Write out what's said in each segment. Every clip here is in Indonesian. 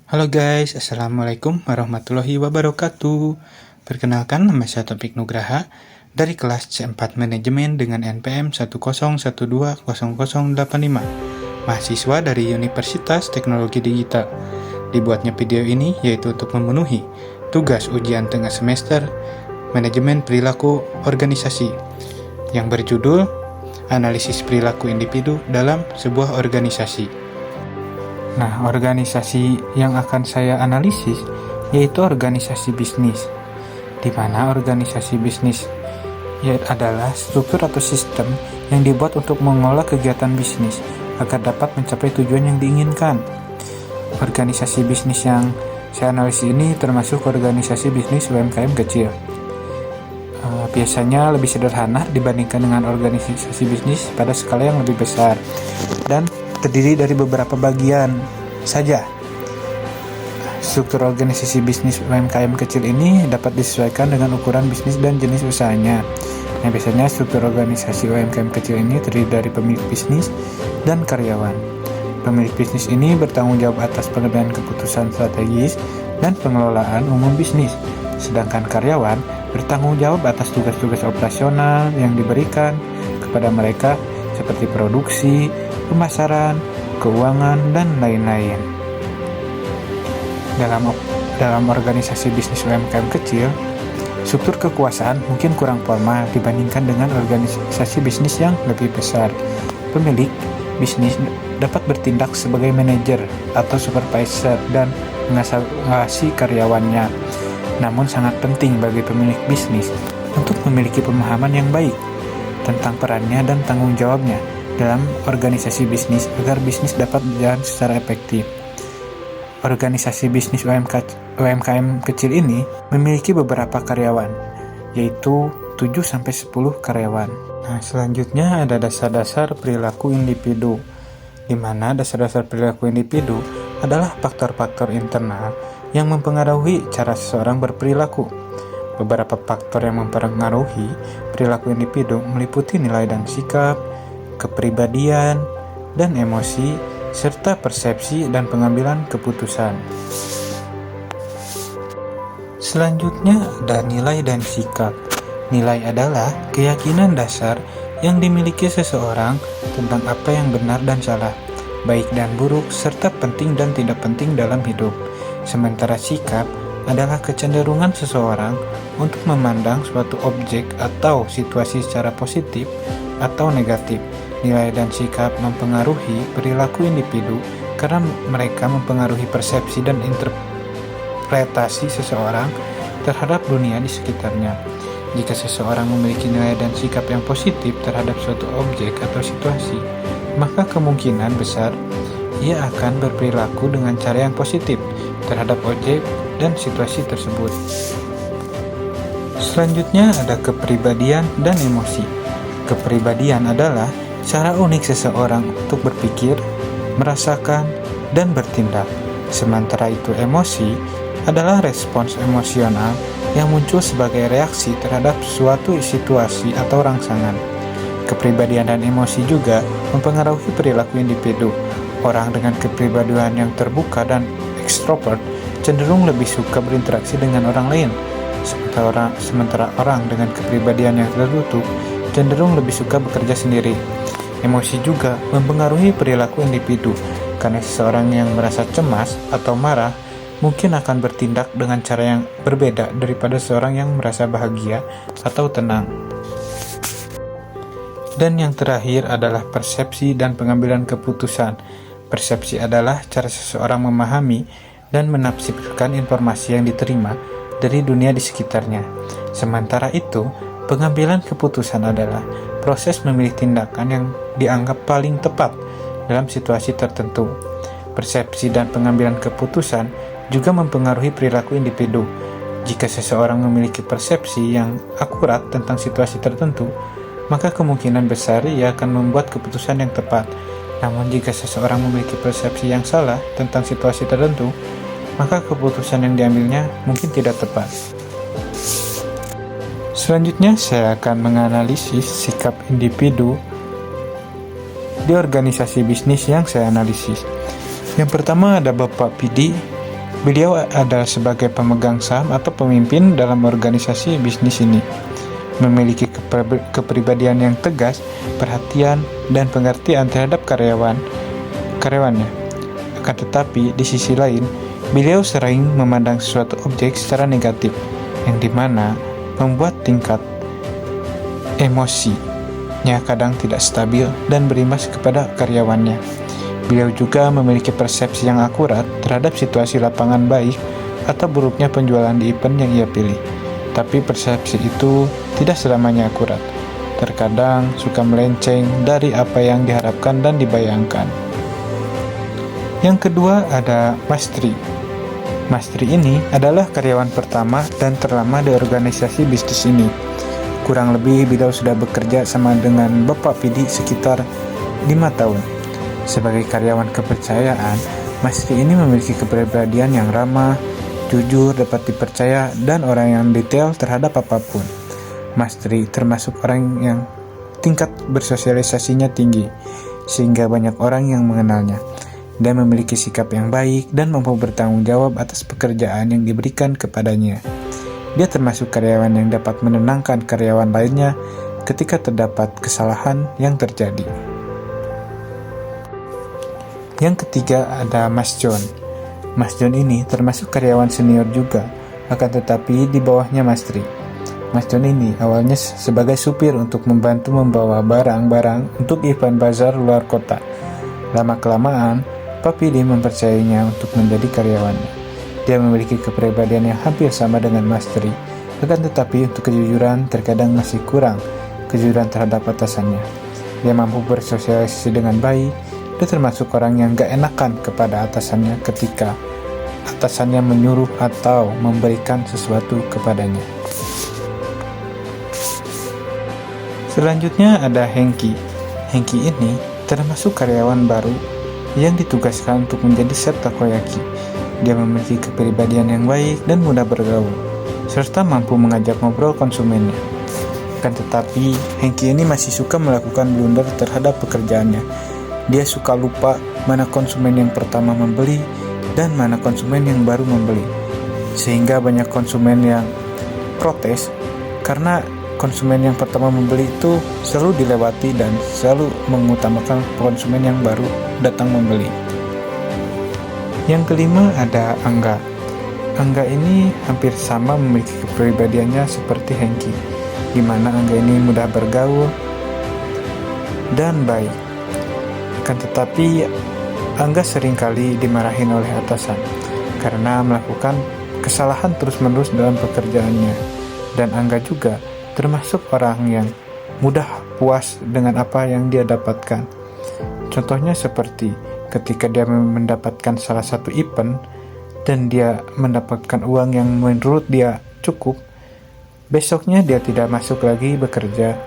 Halo guys, Assalamualaikum warahmatullahi wabarakatuh. Perkenalkan, nama saya Taufik Nugraha dari kelas C4 Manajemen dengan NPM 101200085, mahasiswa dari Universitas Teknologi Digital. Dibuatnya video ini yaitu untuk memenuhi tugas ujian tengah semester Manajemen Perilaku Organisasi yang berjudul Analisis Perilaku Individu dalam Sebuah Organisasi. Nah, organisasi yang akan saya analisis yaitu organisasi bisnis, di mana organisasi bisnis adalah struktur atau sistem yang dibuat untuk mengelola kegiatan bisnis agar dapat mencapai tujuan yang diinginkan. Organisasi bisnis yang saya analisis ini termasuk organisasi bisnis UMKM kecil. Biasanya lebih sederhana dibandingkan dengan organisasi bisnis pada skala yang lebih besar dan terdiri dari beberapa bagian saja. Struktur organisasi bisnis UMKM kecil ini dapat disesuaikan dengan ukuran bisnis dan jenis usahanya. Nah, biasanya struktur organisasi UMKM kecil ini terdiri dari pemilik bisnis dan karyawan. Pemilik bisnis ini bertanggung jawab atas pengambilan keputusan strategis dan pengelolaan umum bisnis, sedangkan karyawan bertanggung jawab atas tugas-tugas operasional yang diberikan kepada mereka seperti produksi, pemasaran, keuangan, dan lain-lain. Dalam organisasi bisnis UMKM kecil, struktur kekuasaan mungkin kurang formal dibandingkan dengan organisasi bisnis yang lebih besar. Pemilik bisnis dapat bertindak sebagai manajer atau supervisor dan mengawasi karyawannya. Namun sangat penting bagi pemilik bisnis untuk memiliki pemahaman yang baik tentang perannya dan tanggung jawabnya dalam organisasi bisnis agar bisnis dapat berjalan secara efektif. Organisasi bisnis UMKM kecil ini memiliki beberapa karyawan, yaitu 7-10 karyawan. Nah, selanjutnya ada dasar-dasar perilaku individu, di mana dasar-dasar perilaku individu adalah faktor-faktor internal yang mempengaruhi cara seseorang berperilaku. Beberapa faktor yang mempengaruhi perilaku individu meliputi nilai dan sikap, kepribadian, dan emosi, serta persepsi dan pengambilan keputusan. Selanjutnya ada nilai dan sikap. Nilai adalah keyakinan dasar yang dimiliki seseorang tentang apa yang benar dan salah, baik dan buruk, serta penting dan tidak penting dalam hidup. Sementara sikap adalah kecenderungan seseorang untuk memandang suatu objek atau situasi secara positif atau negatif. Nilai dan sikap mempengaruhi perilaku individu karena mereka mempengaruhi persepsi dan interpretasi seseorang terhadap dunia di sekitarnya. Jika seseorang memiliki nilai dan sikap yang positif terhadap suatu objek atau situasi, maka kemungkinan besar ia akan berperilaku dengan cara yang positif terhadap objek dan situasi tersebut. Selanjutnya ada kepribadian dan emosi. Kepribadian adalah cara unik seseorang untuk berpikir, merasakan, dan bertindak. Sementara itu emosi adalah respons emosional yang muncul sebagai reaksi terhadap suatu situasi atau rangsangan. Kepribadian dan emosi juga mempengaruhi perilaku individu. Orang dengan kepribadian yang terbuka dan ekstrovert cenderung lebih suka berinteraksi dengan orang lain, sementara orang dengan kepribadian yang tertutup cenderung lebih suka bekerja sendiri. Emosi juga mempengaruhi perilaku individu, karena seseorang yang merasa cemas atau marah mungkin akan bertindak dengan cara yang berbeda daripada seseorang yang merasa bahagia atau tenang. Dan yang terakhir adalah persepsi dan pengambilan keputusan. Persepsi adalah cara seseorang memahami dan menafsirkan informasi yang diterima dari dunia di sekitarnya. Sementara itu, pengambilan keputusan adalah proses memilih tindakan yang dianggap paling tepat dalam situasi tertentu. Persepsi dan pengambilan keputusan juga mempengaruhi perilaku individu. Jika seseorang memiliki persepsi yang akurat tentang situasi tertentu, maka kemungkinan besar ia akan membuat keputusan yang tepat. Namun jika seseorang memiliki persepsi yang salah tentang situasi tertentu, maka keputusan yang diambilnya mungkin tidak tepat. Selanjutnya saya akan menganalisis sikap individu di organisasi bisnis yang saya analisis. Yang pertama ada Bapak Pidi Beliau adalah sebagai pemegang saham atau pemimpin dalam organisasi bisnis ini. Memiliki kepribadian yang tegas, perhatian, dan pengertian terhadap karyawannya. Akan tetapi, di sisi lain, beliau sering memandang suatu objek secara negatif, yang dimana membuat tingkat emosinya kadang tidak stabil dan berimbas kepada karyawannya. Beliau juga memiliki persepsi yang akurat terhadap situasi lapangan baik atau buruknya penjualan di event yang ia pilih. Tapi persepsi itu tidak selamanya akurat. Terkadang suka melenceng dari apa yang diharapkan dan dibayangkan. Yang kedua ada Mas Tri. Mas Tri ini adalah karyawan pertama dan terlama di organisasi bisnis ini. Kurang lebih beliau sudah bekerja sama dengan Bapak Pidi sekitar 5 tahun. Sebagai karyawan kepercayaan, Mas Tri ini memiliki kepribadian yang ramah, jujur, dapat dipercaya, dan orang yang detail terhadap apapun. Mas Tri termasuk orang yang tingkat bersosialisasinya tinggi, sehingga banyak orang yang mengenalnya. Dia memiliki sikap yang baik dan mampu bertanggung jawab atas pekerjaan yang diberikan kepadanya. Dia termasuk karyawan yang dapat menenangkan karyawan lainnya ketika terdapat kesalahan yang terjadi. Yang ketiga ada Mas John. Mas John ini termasuk karyawan senior juga, akan tetapi di bawahnya Mas Tri. Mas John ini awalnya sebagai supir untuk membantu membawa barang-barang untuk event bazar luar kota. Lama-kelamaan, Pak Pidi mempercayainya untuk menjadi karyawannya. Dia memiliki kepribadian yang hampir sama dengan Mas Tri, akan tetapi untuk kejujuran terkadang masih kurang, kejujuran terhadap atasannya. Dia mampu bersosialisasi dengan baik. Dia termasuk orang yang gak enakan kepada atasannya ketika atasannya menyuruh atau memberikan sesuatu kepadanya. Selanjutnya ada Hengki. Hengki ini termasuk karyawan baru yang ditugaskan untuk menjadi chef takoyaki. Dia memiliki kepribadian yang baik dan mudah bergaul, serta mampu mengajak ngobrol konsumennya. Akan tetapi, Hengki ini masih suka melakukan blunder terhadap pekerjaannya. Dia suka lupa mana konsumen yang pertama membeli dan mana konsumen yang baru membeli. Sehingga banyak konsumen yang protes karena konsumen yang pertama membeli itu selalu dilewati dan selalu mengutamakan konsumen yang baru datang membeli. Yang kelima ada Angga. Angga ini hampir sama memiliki kepribadiannya seperti Hengki, di mana Angga ini mudah bergaul dan baik. Akan tetapi, Angga seringkali dimarahin oleh atasan karena melakukan kesalahan terus-menerus dalam pekerjaannya. Dan Angga juga termasuk orang yang mudah puas dengan apa yang dia dapatkan. Contohnya seperti ketika dia mendapatkan salah satu event dan dia mendapatkan uang yang menurut dia cukup, besoknya dia tidak masuk lagi bekerja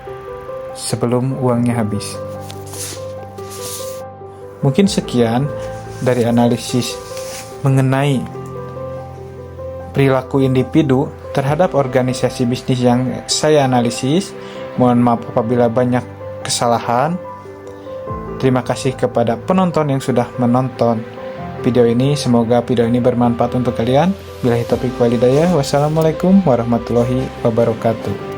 sebelum uangnya habis. Mungkin sekian dari analisis mengenai perilaku individu terhadap organisasi bisnis yang saya analisis. Mohon maaf apabila banyak kesalahan. Terima kasih kepada penonton yang sudah menonton video ini. Semoga video ini bermanfaat untuk kalian. Billahi taufiq wal hidayah. Wassalamualaikum warahmatullahi wabarakatuh.